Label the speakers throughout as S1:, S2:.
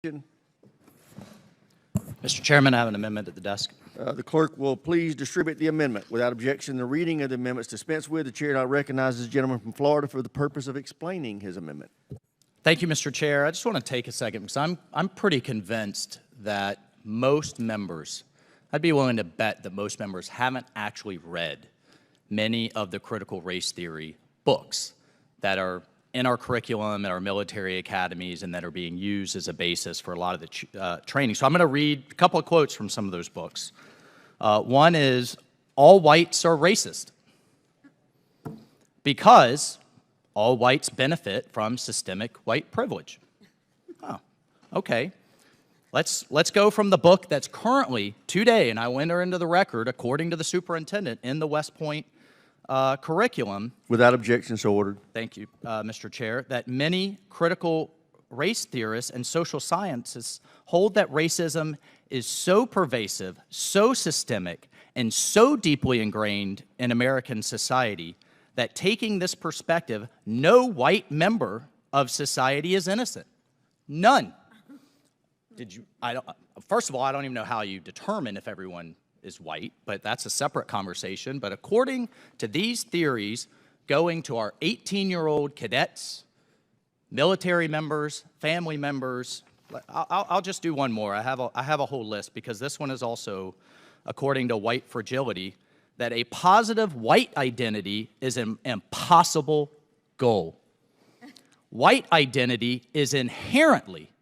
S1: Mr. Chairman, I have an amendment at the desk.
S2: The clerk will please distribute the amendment. Without objection, the reading of the amendment is dispensed with. The chair now recognizes the gentleman from Florida for the purpose of explaining his amendment.
S1: Thank you, Mr. Chair. I just want to take a second because I'm pretty convinced that most members, I'd be willing to bet that most members haven't actually read many of the critical race theory books that are in our curriculum at our military academies and that are being used as a basis for a lot of the training. So I'm going to read a couple of quotes from some of those books. One is, all whites are racist because all whites benefit from systemic white privilege. Oh, okay. Let's go from the book that's currently today, and I will enter into the record, according to the superintendent, in the West Point curriculum.
S2: Without objection, so ordered.
S1: Thank you, Mr. Chair. That many critical race theorists and social scientists hold that racism is so pervasive, so systemic, and so deeply ingrained in American society that taking this perspective, no white member of society is innocent. None. First of all, I don't even know how you determine if everyone is white, but that's a separate conversation. But according to these theories, going to our 18-year-old cadets, military members, family members, I'll just do one more. I have a whole list because this one is also, according to white fragility, that a positive white identity is an impossible goal. White identity is inherently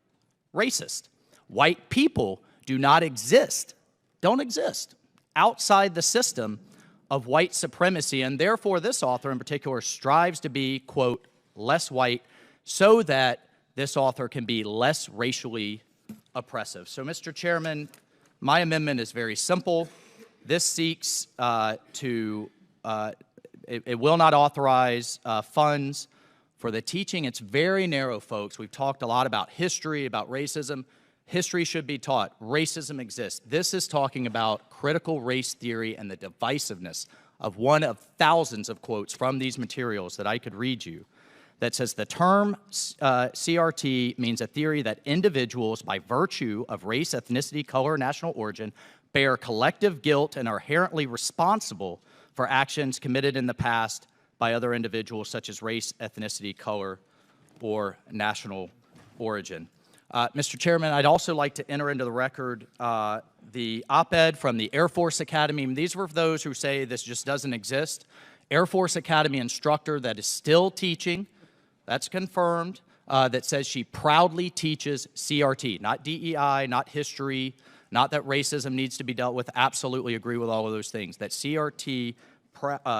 S1: racist. White people do not exist, don't exist, outside the system of white supremacy, and therefore this author in particular strives to be, quote, less white so that this author can be less racially oppressive. So, Mr. Chairman, my amendment is very simple. This seeks it will not authorize funds for the teaching. It's very narrow, folks. We've talked a lot about history, about racism. History should be taught. Racism exists. This is talking about critical race theory and the divisiveness of one of thousands of quotes from these materials that I could read you that says the term CRT means a theory that individuals, by virtue of race, ethnicity, color, national origin, bear collective guilt and are inherently responsible for actions committed in the past by other individuals such as race, ethnicity, color, or national origin. Mr. Chairman, I'd also like to enter into the record the op-ed from the Air Force Academy. These were for those who say this just doesn't exist. Air Force Academy instructor that is still teaching, that's confirmed, that says she proudly teaches CRT, not DEI, not history, not that racism needs to be dealt with. Absolutely agree with all of those things. That CRT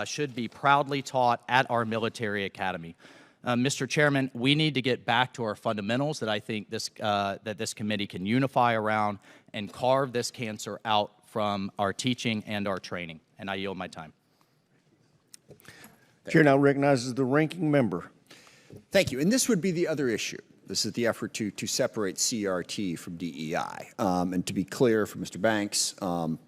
S1: should be proudly taught at our military academy. Mr. Chairman, we need to get back to our fundamentals that I think that this committee can unify around and carve this cancer out from our teaching and our training. And I yield my time.
S2: Chair now recognizes the ranking member.
S3: Thank you. And this would be the other issue. This is the effort to separate CRT from DEI. And to be clear for Mr. Banks,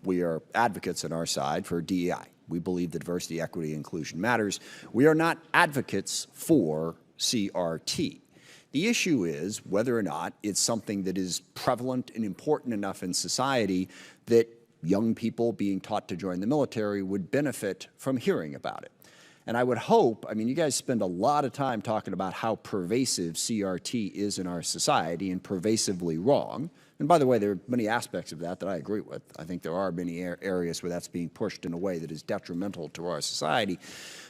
S3: we are advocates on our side for DEI. We believe that diversity, equity, and inclusion matters. We are not advocates for CRT. The issue is whether or not it's something that is prevalent and important enough in society that young people being taught to join the military would benefit from hearing about it. And I would hope, I mean, you guys spend a lot of time talking about how pervasive CRT is in our society and pervasively wrong. And by the way, there are many aspects of that I agree with. I think there are many areas where that's being pushed in a way that is detrimental to our society.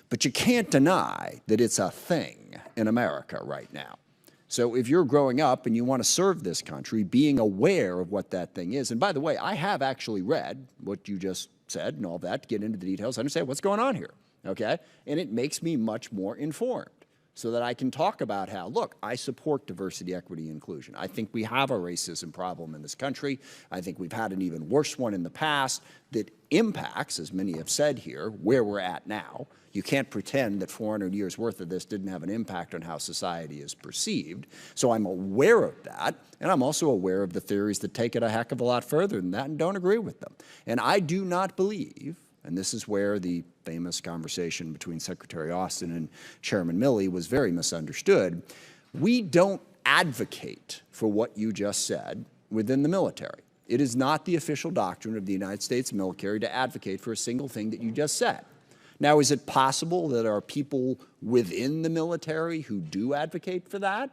S3: But you can't deny that it's a thing in America right now. So if you're growing up and you want to serve this country, being aware of what that thing is. And by the way, I have actually read what you just said and all that to get into the details, understand what's going on here. Okay? And it makes me much more informed so that I can talk about how, look, I support diversity, equity, and inclusion. I think we have a racism problem in this country. I think we've had an even worse one in the past that impacts, as many have said here, where we're at now. You can't pretend that 400 years worth of this didn't have an impact on how society is perceived. So I'm aware of that, and I'm also aware of the theories that take it a heck of a lot further than that and don't agree with them. And I do not believe, and this is where the famous conversation between Secretary Austin and Chairman Milley was very misunderstood, we don't advocate for what you just said within the military. It is not the official doctrine of the United States military to advocate for a single thing that you just said. Now, is it possible that there are people within the military who do advocate for that?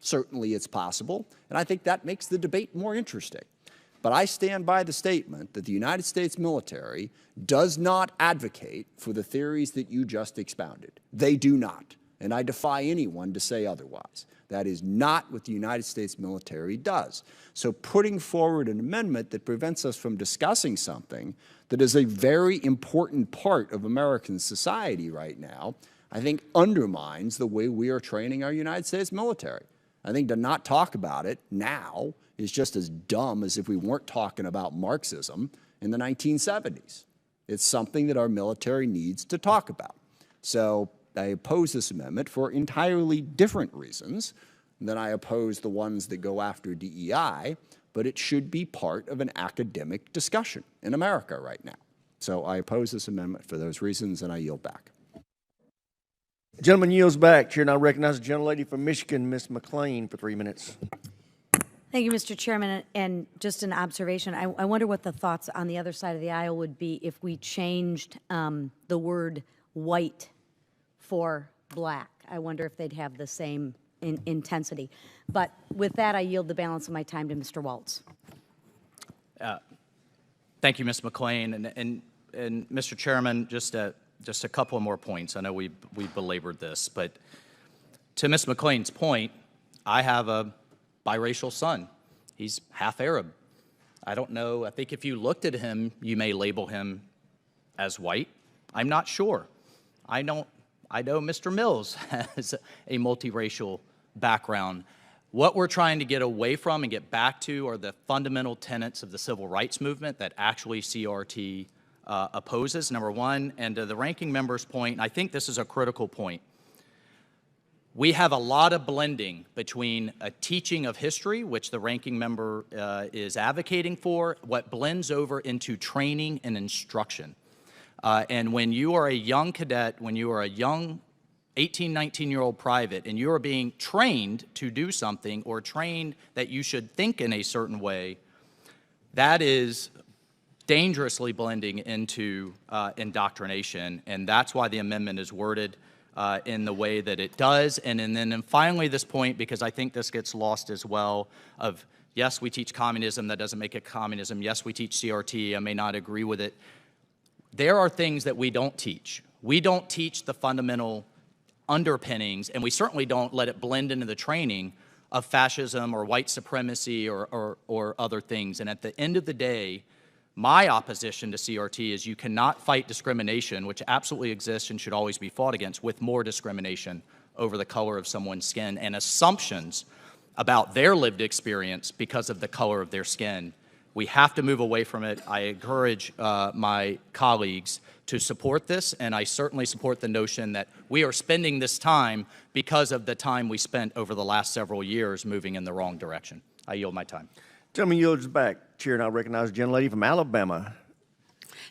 S3: Certainly it's possible, and I think that makes the debate more interesting. But I stand by the statement that the United States military does not advocate for the theories that you just expounded. They do not, and I defy anyone to say otherwise. That is not what the United States military does. So putting forward an amendment that prevents us from discussing something that is a very important part of American society right now, I think undermines the way we are training our United States military. I think to not talk about it now is just as dumb as if we weren't talking about Marxism in the 1970s. It's something that our military needs to talk about. So I oppose this amendment for entirely different reasons than I oppose the ones that go after DEI, but it should be part of an academic discussion in America right now. So I oppose this amendment for those reasons, and I yield back.
S2: Gentleman yields back. Chair now recognizes the gentlelady from Michigan, Ms. McClain, for 3 minutes.
S4: Thank you, Mr. Chairman. And just an observation, I wonder what the thoughts on the other side of the aisle would be if we changed the word white for black. I wonder if they'd have the same intensity. But with that, I yield the balance of my time to Mr. Waltz.
S1: Thank you, Ms. McClain. And Mr. Chairman, just a couple more points. I know we belabored this, but to Ms. McClain's point, I have a biracial son. He's half Arab. I don't know. I think if you looked at him, you may label him as white. I'm not sure. I know Mr. Mills has a multiracial background. What we're trying to get away from and get back to are the fundamental tenets of the civil rights movement that actually CRT opposes, number one. And to the ranking member's point, I think this is a critical point. We have a lot of blending between a teaching of history, which the ranking member is advocating for, what blends over into training and instruction. And when you are a young cadet, when you are a young 18, 19-year-old private, and you are being trained to do something or trained that you should think in a certain way, that is dangerously blending into indoctrination, and that's why the amendment is worded in the way that it does. And then finally this point, because I think this gets lost as well, of yes, we teach communism, that doesn't make it communism. Yes, we teach CRT, I may not agree with it. There are things that we don't teach. We don't teach the fundamental underpinnings, and we certainly don't let it blend into the training of fascism or white supremacy or other things. And at the end of the day, my opposition to CRT is you cannot fight discrimination, which absolutely exists and should always be fought against, with more discrimination over the color of someone's skin and assumptions about their lived experience because of the color of their skin. We have to move away from it. I encourage my colleagues to support this, and I certainly support the notion that we are spending this time because of the time we spent over the last several years moving in the wrong direction. I yield my time.
S2: Gentleman yields back. Chair now recognizes the gentlelady from Alabama.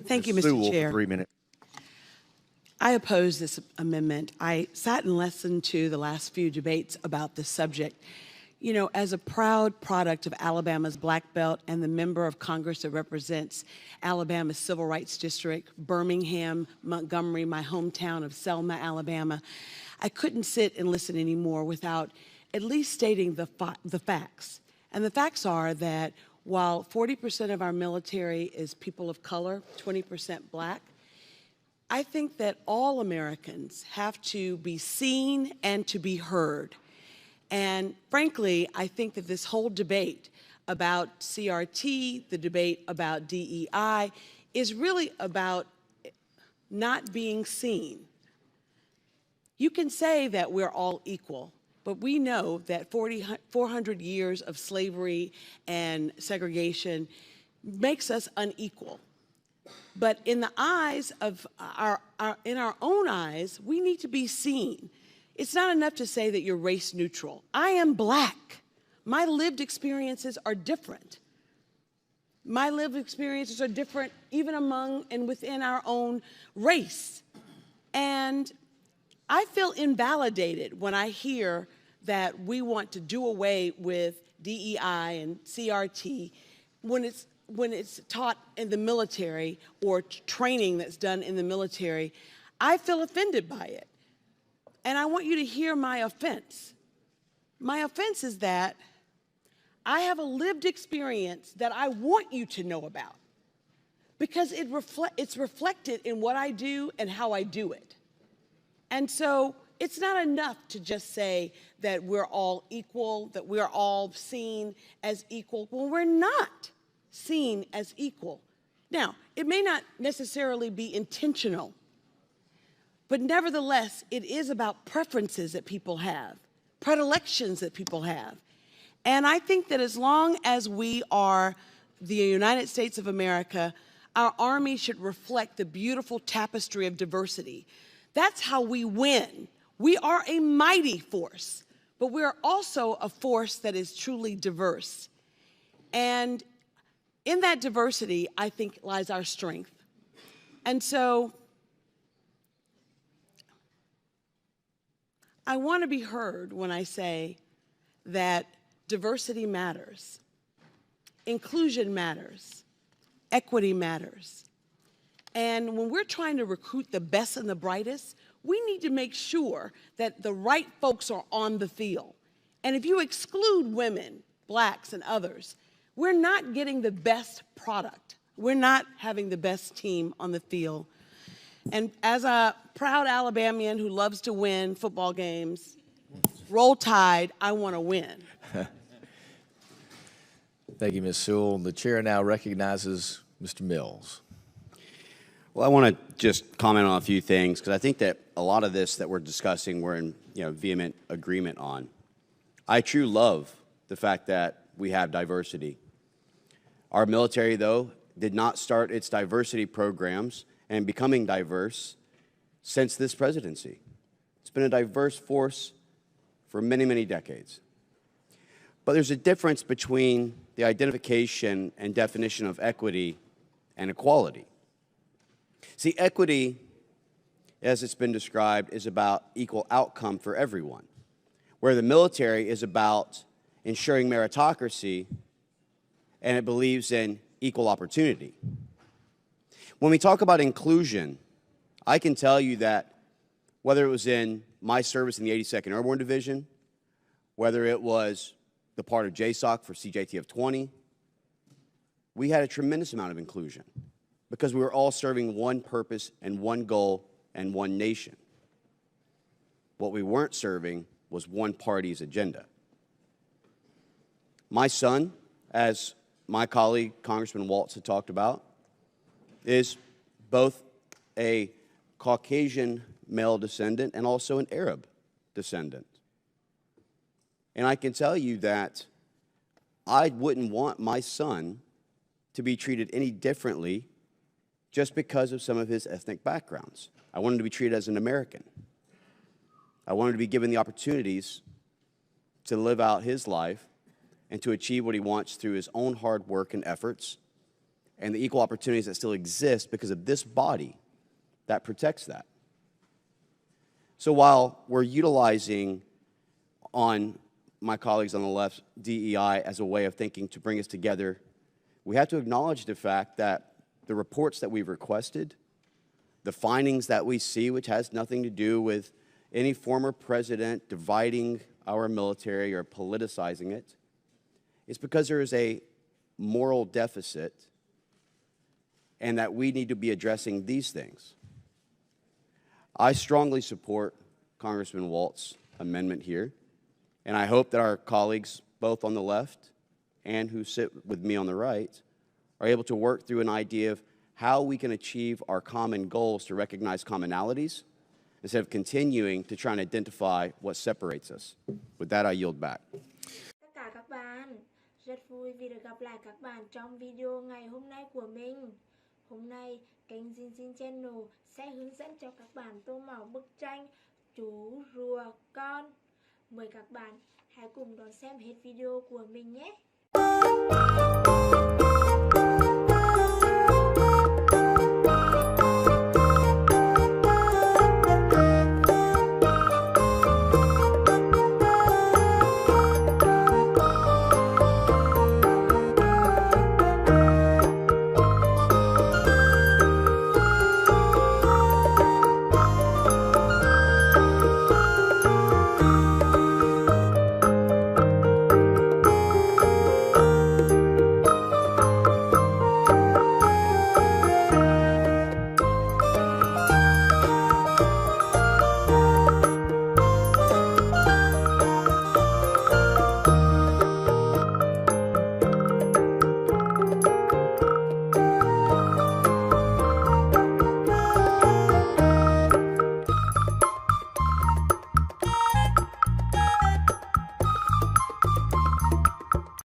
S5: Thank you,
S2: Ms.
S5: Mr.
S2: Sewell,
S5: Chair.
S2: for 3 minutes.
S5: I oppose this amendment. I sat and listened to the last few debates about this subject. You know, as a proud product of Alabama's Black Belt and the member of Congress that represents Alabama's Civil Rights District, Birmingham, Montgomery, my hometown of Selma, Alabama, I couldn't sit and listen anymore without at least stating the facts. And the facts are that while 40% of our military is people of color, 20% black, I think that all Americans have to be seen and to be heard. And frankly, I think that this whole debate about CRT, the debate about DEI, is really about not being seen. You can say that we're all equal, but we know that 400 years of slavery and segregation makes us unequal. But in the eyes of in our own eyes, we need to be seen. It's not enough to say that you're race neutral. I am black. My lived experiences are different. My lived experiences are different even among and within our own race. And I feel invalidated when I hear that we want to do away with DEI and CRT when it's taught in the military or training that's done in the military, I feel offended by it. And I want you to hear my offense. My offense is that I have a lived experience that I want you to know about because it's reflected in what I do and how I do it. And so it's not enough to just say that we're all equal, that we're all seen as equal. Well, we're not seen as equal. Now, it may not necessarily be intentional, but nevertheless, it is about preferences that people have, predilections that people have. And I think that as long as we are the United States of America, our Army should reflect the beautiful tapestry of diversity. That's how we win. We are a mighty force, but we are also a force that is truly diverse. And in that diversity, I think, lies our strength. And so I want to be heard when I say that diversity matters, inclusion matters, equity matters. And when we're trying to recruit the best and the brightest, we need to make sure that the right folks are on the field. And if you exclude women, blacks, and others, we're not getting the best product. We're not having the best team on the field. And as a proud Alabamian who loves to win football games, roll Tide, I want to win.
S6: Thank you, Ms. Sewell. The chair now recognizes Mr. Mills.
S7: Well, I want to just comment on a few things because I think that a lot of this that we're discussing we're in vehement agreement on. I truly love the fact that we have diversity. Our military, though, did not start its diversity programs and becoming diverse since this presidency. It's been a diverse force for many, many decades. But there's a difference between the identification and definition of equity and equality. See, equity, as it's been described, is about equal outcome for everyone, where the military is about ensuring meritocracy and it believes in equal opportunity. When we talk about inclusion, I can tell you that whether it was in my service in the 82nd Airborne Division, whether it was the part of JSOC for CJTF 20, we had a tremendous amount of inclusion because we were all serving one purpose and one goal and one nation. What we weren't serving was one party's agenda. My son, as my colleague, Congressman Waltz, had talked about, is both a Caucasian male descendant and also an Arab descendant. And I can tell you that I wouldn't want my son to be treated any differently just because of some of his ethnic backgrounds. I want him to be treated as an American. I want him to be given the opportunities to live out his life and to achieve what he wants through his own hard work and efforts and the equal opportunities that still exist because of this body that protects that. So while we're utilizing on my colleagues on the left DEI as a way of thinking to bring us together, we have to acknowledge the fact that the reports that we've requested, the findings that we see, which has nothing to do with any former president dividing our military or politicizing it, is because there is a moral deficit and that we need to be addressing these things. I strongly support Congressman Waltz's amendment here, and I hope that our colleagues, both on the left and who sit with me on the right, are able to work through an idea of how we can achieve our common goals to recognize commonalities instead of continuing to try and identify what separates us. With that, I yield back.
S8: Tất cả các bạn, rất vui vì được gặp lại các bạn trong video ngày hôm nay của mình. Hôm nay, kênh P.Z.Y.Chanel sẽ hướng dẫn cho các bạn tô màu bức tranh chú rùa con. Mời các bạn hãy cùng đón xem hết video của mình nhé.